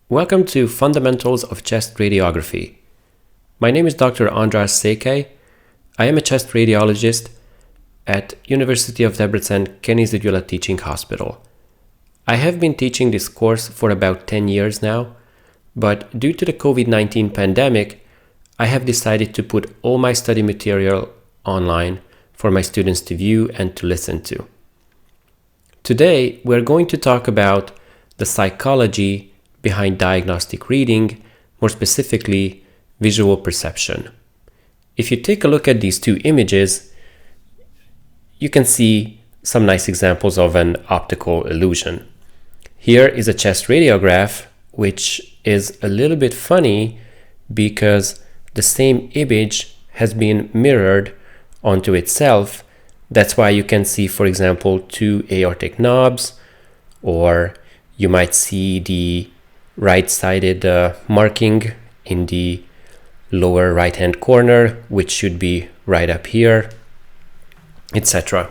Welcome to Fundamentals of Chest Radiography. My name is Dr. Andras Székely. I am a chest radiologist at University of Debrecen Kenizzi Gyula Teaching Hospital. I have been teaching this course for about 10 years now, but due to the COVID-19 pandemic, I have decided to put all my study material online for my students to view and to listen to. Today, we're going to talk about the psychology behind diagnostic reading, more specifically, visual perception. If you take a look at these two images, you can see some nice examples of an optical illusion. Here is a chest radiograph, which is a little bit funny because the same image has been mirrored onto itself. That's why you can see, for example, two aortic knobs, or you might see the right-sided marking in the lower right-hand corner, which should be right up here, etc.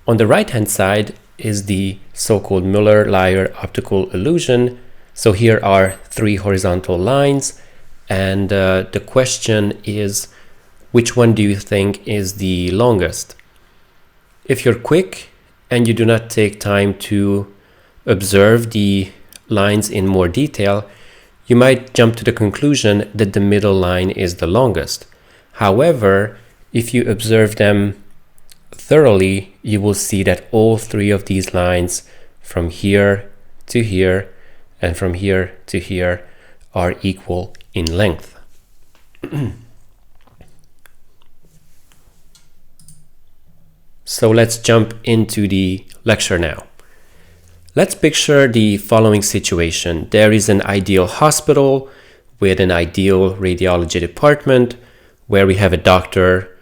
On the right-hand side is the so-called Müller-Lyer optical illusion. So here are three horizontal lines, and the question is, which one do you think is the longest? If you're quick and you do not take time to observe the lines in more detail, you might jump to the conclusion that the middle line is the longest. However, if you observe them thoroughly, you will see that all three of these lines from here to here and from here to here are equal in length. So let's jump into the lecture now. Let's picture the following situation. There is an ideal hospital with an ideal radiology department where we have a doctor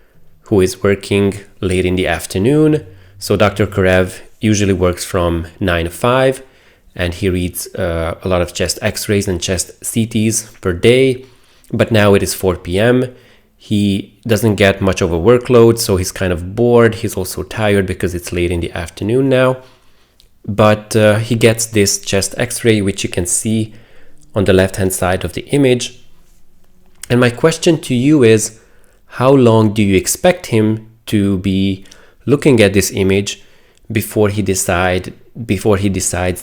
who is working late in the afternoon. So Dr. Karev usually works from 9 to 5, and he reads a lot of chest x-rays and chest CTs per day. But now it is 4 p.m. He doesn't get much of a workload, so he's kind of bored. He's also tired because it's late in the afternoon now. But he gets this chest x-ray, which you can see on the left-hand side of the image. And my question to you is, how long do you expect him to be looking at this image before he decides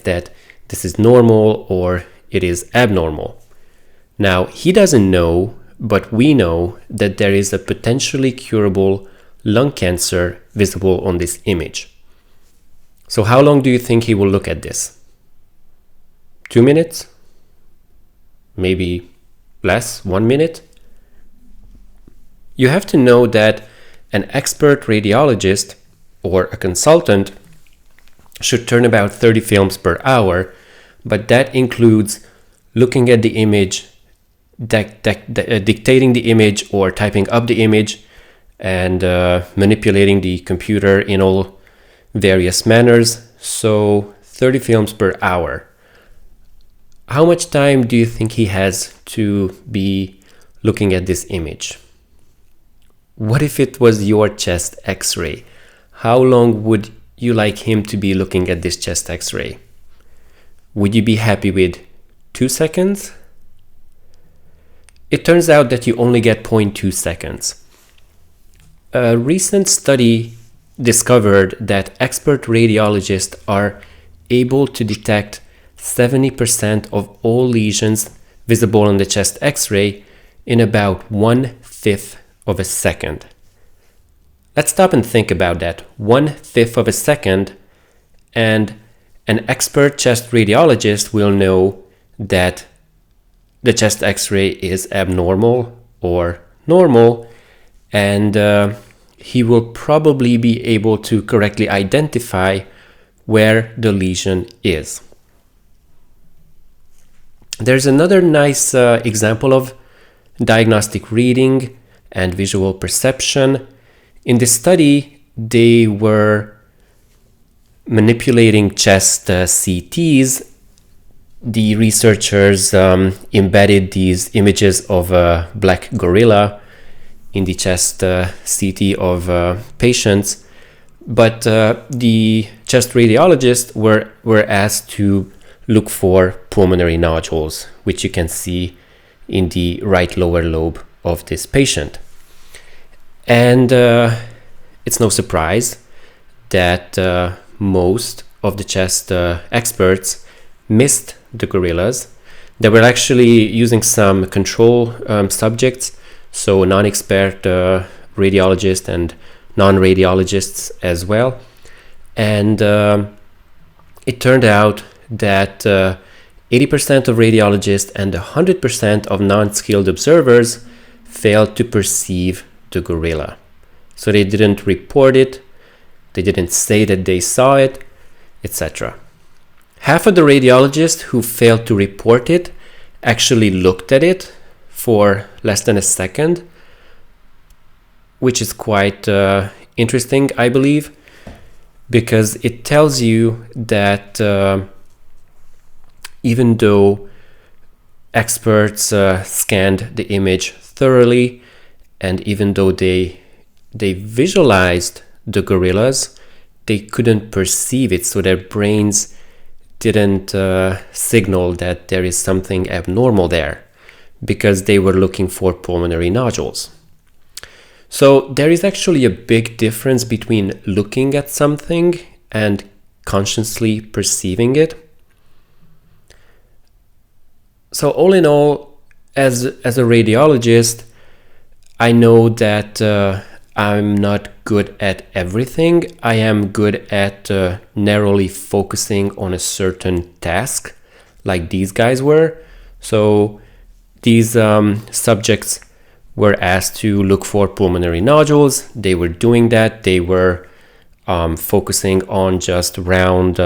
that this is normal or it is abnormal? Now, he doesn't know, but we know that there is a potentially curable lung cancer visible on this image. So how long do you think he will look at this? 2 minutes? Maybe less, 1 minute? You have to know that an expert radiologist or a consultant should turn about 30 films per hour, but that includes looking at the image, dictating the image or typing up the image, and manipulating the computer in all various manners. So 30 films per hour. How much time do you think he has to be looking at this image? What if it was your chest x-ray? How long would you like him to be looking at this chest x-ray? Would you be happy with 2 seconds? It turns out that you only get 0.2 seconds. A recent study discovered that expert radiologists are able to detect 70% of all lesions visible on the chest x-ray in about 1/5 of a second. Let's stop and think about that. 1/5 of a second, and an expert chest radiologist will know that the chest x-ray is abnormal or normal, and he will probably be able to correctly identify where the lesion is. There's another nice example of diagnostic reading and visual perception. In this study, they were manipulating chest CTs. The researchers embedded these images of a black gorilla in the chest CT of patients, but the chest radiologists were asked to look for pulmonary nodules, which you can see in the right lower lobe of this patient. And it's no surprise that most of the chest experts missed the gorillas. They were actually using some control subjects, so non-expert radiologists and non-radiologists as well. And it turned out that 80% of radiologists and 100% of non-skilled observers failed to perceive the gorilla. So they didn't report it, they didn't say that they saw it, etc. Half of the radiologists who failed to report it actually looked at it for less than a second, which is quite interesting, I believe, because it tells you that even though experts scanned the image thoroughly, and even though they visualized the gorillas, they couldn't perceive it, so their brains didn't signal that there is something abnormal there, because they were looking for pulmonary nodules. So there is actually a big difference between looking at something and consciously perceiving it. So all in all, as a radiologist, I know that I'm not good at everything. I am good at narrowly focusing on a certain task, like these guys were. So these subjects were asked to look for pulmonary nodules. They were doing that. They were focusing on just round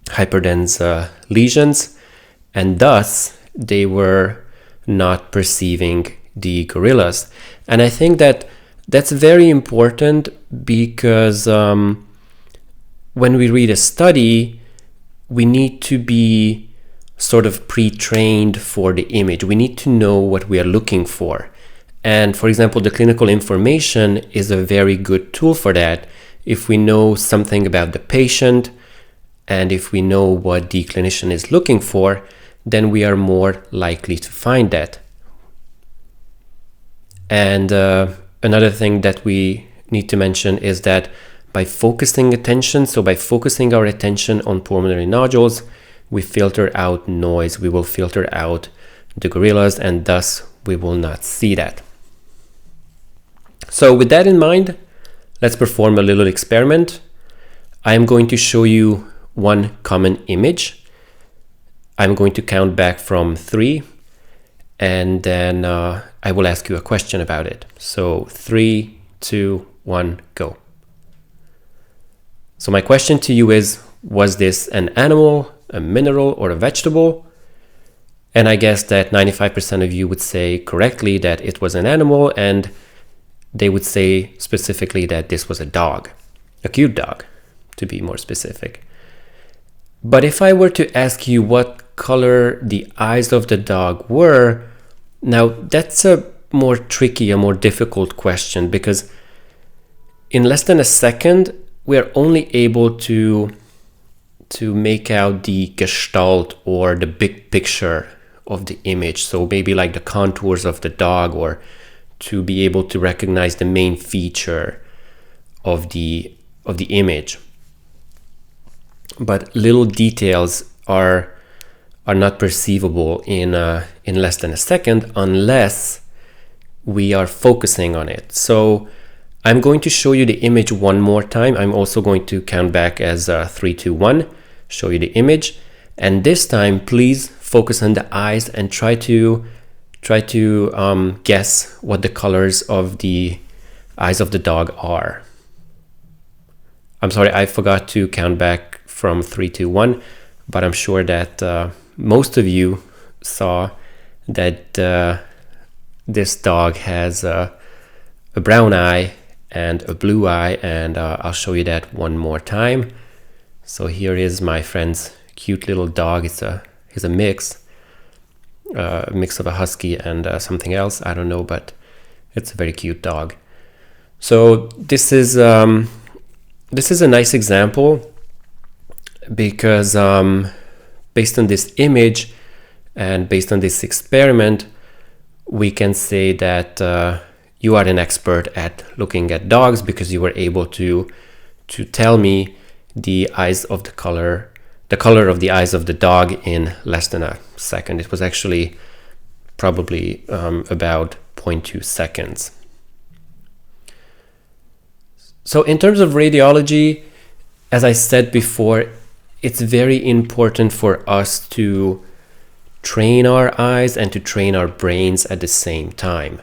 hyperdense lesions, and thus they were not perceiving the gorillas. And I think that that's very important, because when we read a study, we need to be sort of pre-trained for the image. We need to know what we are looking for. And for example, the clinical information is a very good tool for that. If we know something about the patient and if we know what the clinician is looking for, then we are more likely to find that. And another thing that we need to mention is that by focusing attention, so by focusing our attention on pulmonary nodules, we filter out noise. We will filter out the gorillas, and thus we will not see that. So with that in mind, let's perform a little experiment. I am going to show you one common image. I'm going to count back from 3, and then I will ask you a question about it. So 3, 2, 1, go. So my question to you is, was this an animal, a mineral, or a vegetable? And I guess that 95% of you would say correctly that it was an animal, and they would say specifically that this was a dog, a cute dog, to be more specific. But if I were to ask you what color the eyes of the dog were, now that's a more tricky, a more difficult question, because in less than a second, we are only able to make out the gestalt or the big picture of the image. So maybe like the contours of the dog, or to be able to recognize the main feature of the image. But little details are not perceivable in less than a second unless we are focusing on it. So I'm going to show you the image one more time. I'm also going to count back as 3, 2, 1, show you the image. And this time, please focus on the eyes and try to guess what the colors of the eyes of the dog are. I'm sorry, I forgot to count back from 3, 2, 1, but I'm sure that most of you saw that this dog has a brown eye and a blue eye, and I'll show you that one more time. So here is my friend's cute little dog. He's a mix of a husky and something else, I don't know, but it's a very cute dog. So this is a nice example, because based on this image and based on this experiment, we can say that you are an expert at looking at dogs because you were able to tell me the color of the eyes of the dog in less than a second. It was actually probably about 0.2 seconds. So in terms of radiology, as I said before, it's very important for us to train our eyes and to train our brains at the same time.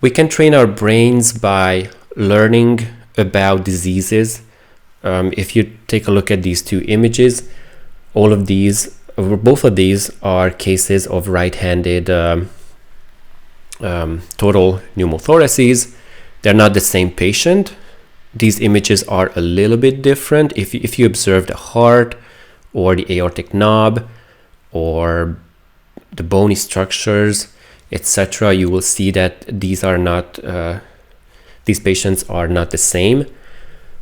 We can train our brains by learning about diseases. If you take a look at these two images, both of these are cases of right-handed total pneumothoraces. They're not the same patient. These images are a little bit different. If you observe the heart or the aortic knob or the bony structures, etc., you will see that these patients are not the same.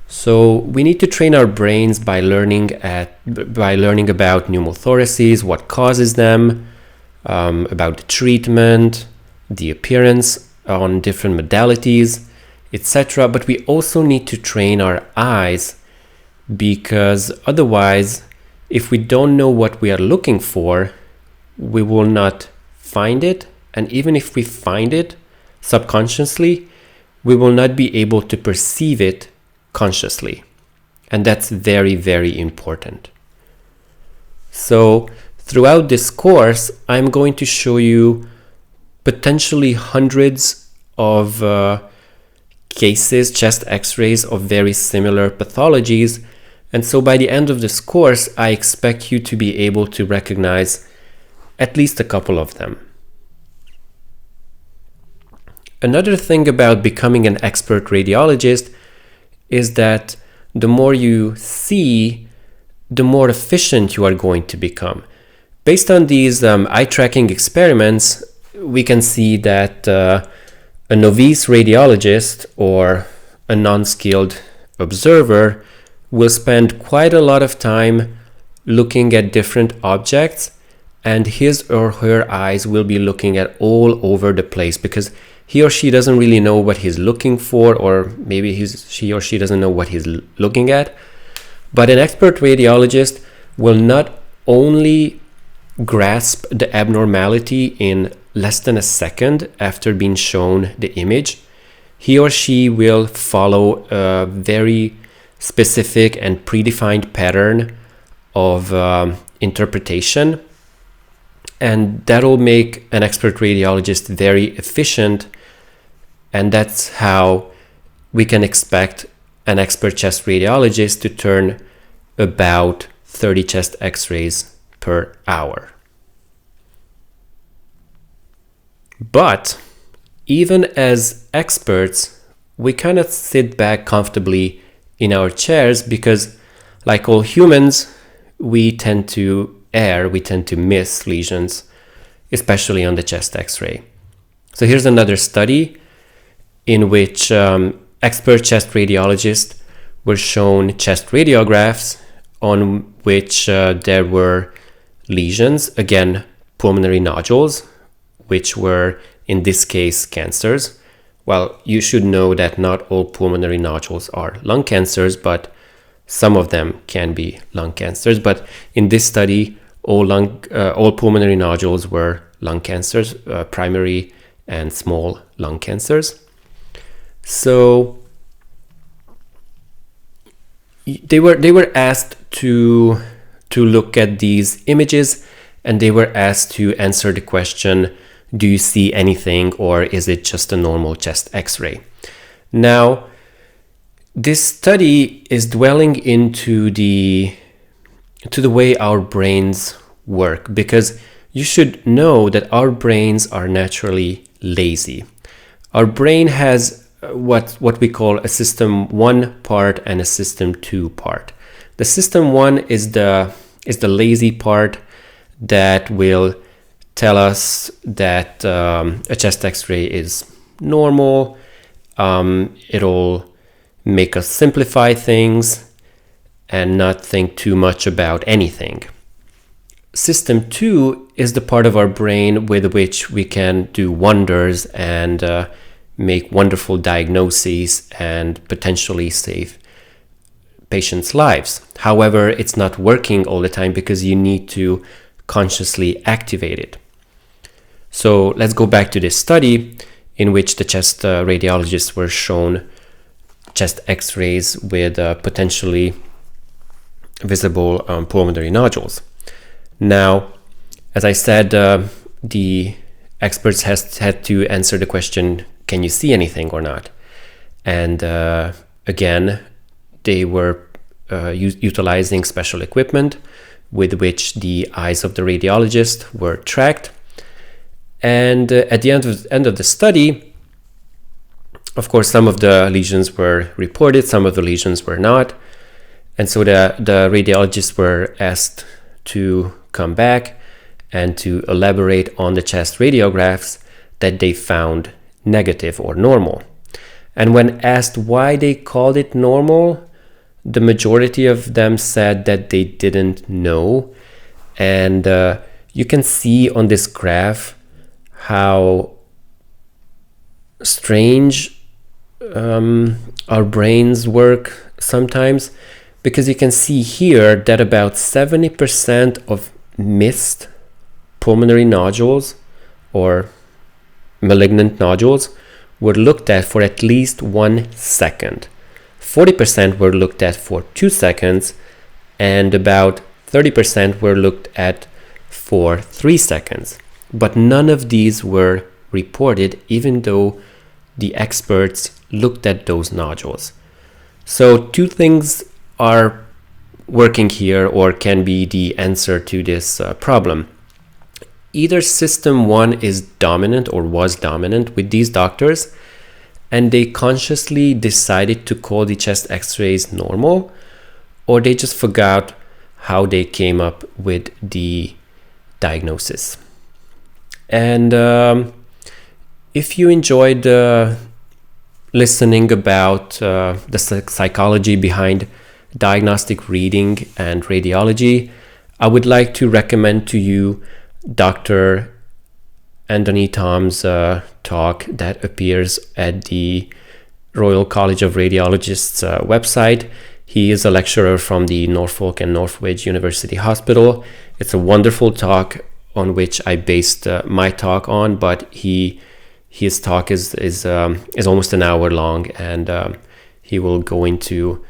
So we need to train our brains by learning about pneumothoraces, what causes them, about the treatment, the appearance on different modalities, etc. But we also need to train our eyes, because otherwise, if we don't know what we are looking for, we will not find it. And even if we find it subconsciously, we will not be able to perceive it consciously. And that's very, very important. So throughout this course, I'm going to show you potentially hundreds of cases, chest x-rays of very similar pathologies. And so by the end of this course, I expect you to be able to recognize at least a couple of them. Another thing about becoming an expert radiologist is that the more you see, the more efficient you are going to become. Based on these eye tracking experiments, we can see that a novice radiologist or a non-skilled observer will spend quite a lot of time looking at different objects, and his or her eyes will be looking at all over the place because he or she doesn't really know what he's looking for, or maybe she or she doesn't know what he's looking at. But an expert radiologist will not only grasp the abnormality in less than a second after being shown the image, he or she will follow a very specific and predefined pattern of interpretation, and that'll make an expert radiologist very efficient. And that's how we can expect an expert chest radiologist to turn about 30 chest x-rays per hour. But even as experts, we cannot sit back comfortably in our chairs because, like all humans, we tend to err, we tend to miss lesions, especially on the chest x-ray. So here's another study in which expert chest radiologists were shown chest radiographs on which there were lesions, again, pulmonary nodules, which were in this case cancers. Well, you should know that not all pulmonary nodules are lung cancers, but some of them can be lung cancers. But in this study, all pulmonary nodules were lung cancers, primary and small lung cancers. So they were asked to look at these images, and they were asked to answer the question, do you see anything, or is it just a normal chest x-ray? Now, this study is dwelling into the way our brains work, because you should know that our brains are naturally lazy. Our brain has what we call a system 1 part and a system 2 part. The system 1 is the lazy part that will tell us that a chest x-ray is normal. It'll make us simplify things and not think too much about anything. System 2 is the part of our brain with which we can do wonders and make wonderful diagnoses and potentially save patients' lives. However, it's not working all the time because you need to consciously activate it. So let's go back to this study in which the chest radiologists were shown chest x-rays with potentially visible pulmonary nodules. Now, as I said, the experts had to answer the question, can you see anything or not? And again, they were utilizing special equipment with which the eyes of the radiologist were tracked. And at the end of the study, of course, some of the lesions were reported, some of the lesions were not. And so the radiologists were asked to come back and to elaborate on the chest radiographs that they found negative or normal. And when asked why they called it normal, the majority of them said that they didn't know. And you can see on this graph how strange our brains work sometimes, because you can see here that about 70% of missed pulmonary nodules or malignant nodules were looked at for at least 1 second. 40% were looked at for 2 seconds, and about 30% were looked at for 3 seconds. But none of these were reported, even though the experts looked at those nodules. So two things are working here, or can be the answer to this problem. Either system 1 is dominant or was dominant with these doctors, and they consciously decided to call the chest x-rays normal, or they just forgot how they came up with the diagnosis. And if you enjoyed listening about the psychology behind diagnostic reading and radiology, I would like to recommend to you Dr. Anthony Tom's talk that appears at the Royal College of Radiologists website. He is a lecturer from the Norfolk and Northwich University Hospital. It's a wonderful talk on which I based my talk on, but his talk is almost an hour long, and he will go into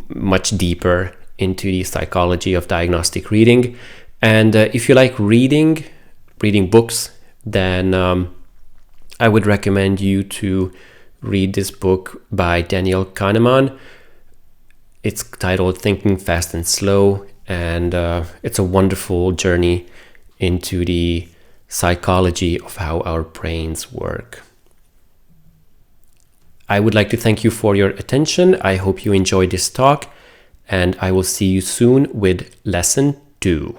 much deeper into the psychology of diagnostic reading. And if you like reading books, then I would recommend you to read this book by Daniel Kahneman. It's titled Thinking Fast and Slow, and it's a wonderful journey into the psychology of how our brains work. I would like to thank you for your attention. I hope you enjoyed this talk, and I will see you soon with lesson 2.